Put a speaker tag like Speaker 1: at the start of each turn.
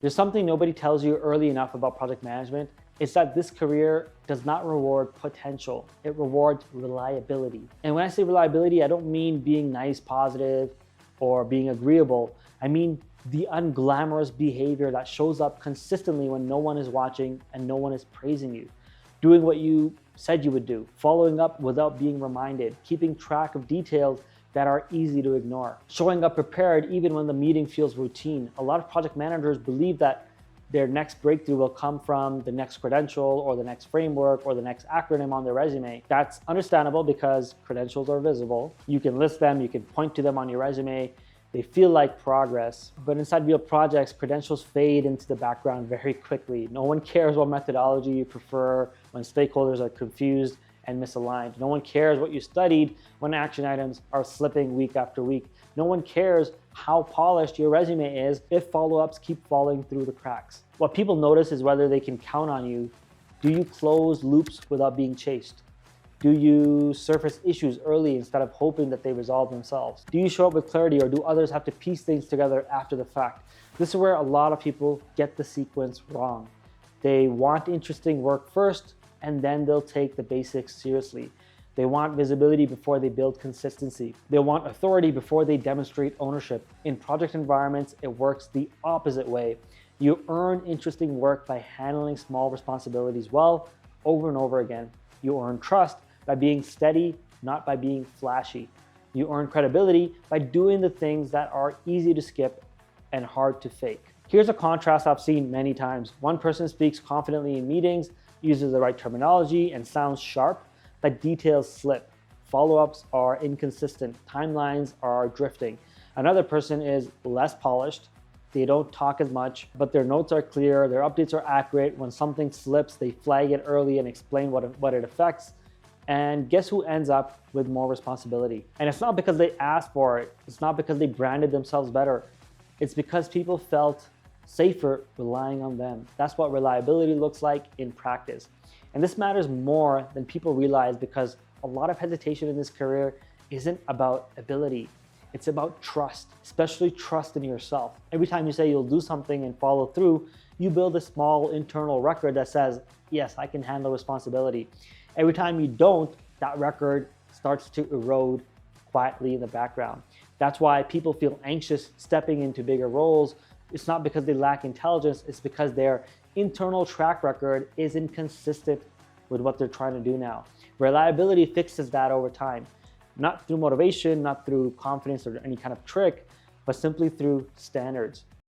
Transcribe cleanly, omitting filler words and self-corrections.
Speaker 1: There's something nobody tells you early enough about project management. It's that this career does not reward potential. It rewards reliability. And when I say reliability, I don't mean being nice, positive, or being agreeable. I mean the unglamorous behavior that shows up consistently when no one is watching and no one is praising you. Doing what you said you would do, following up without being reminded, keeping track of details that are easy to ignore, showing up prepared even when the meeting feels routine. A lot of project managers believe that their next breakthrough will come from the next credential or the next framework or the next acronym on their resume. That's understandable because credentials are visible. You can list them, you can point to them on your resume. They feel like progress, but inside real projects, credentials fade into the background very quickly. No one cares what methodology you prefer when stakeholders are confused and misaligned. No one cares what you studied when action items are slipping week after week. No one cares how polished your resume is if follow-ups keep falling through the cracks. What people notice is whether they can count on you. Do you close loops without being chased? Do you surface issues early instead of hoping that they resolve themselves? Do you show up with clarity, or do others have to piece things together after the fact? This is where a lot of people get the sequence wrong. They want interesting work first, and then they'll take the basics seriously. They want visibility before they build consistency. They want authority before they demonstrate ownership. In project environments, it works the opposite way. You earn interesting work by handling small responsibilities well over and over again. You earn trust by being steady, not by being flashy. You earn credibility by doing the things that are easy to skip and hard to fake. Here's a contrast I've seen many times. One person speaks confidently in meetings, uses the right terminology, and sounds sharp, but details slip. Follow-ups are inconsistent. Timelines are drifting. Another person is less polished. They don't talk as much, but their notes are clear, their updates are accurate. When something slips, they flag it early and explain what it affects. And guess who ends up with more responsibility? And it's not because they asked for it. It's not because they branded themselves better. It's because people felt safer relying on them. That's what reliability looks like in practice. And this matters more than people realize, because a lot of hesitation in this career isn't about ability. It's about trust, especially trust in yourself. Every time you say you'll do something and follow through, you build a small internal record that says, yes, I can handle responsibility. Every time you don't, that record starts to erode quietly in the background. That's why people feel anxious stepping into bigger roles. It's not because they lack intelligence, it's because their internal track record isn't consistent with what they're trying to do now. Reliability fixes that over time, not through motivation, not through confidence or any kind of trick, but simply through standards.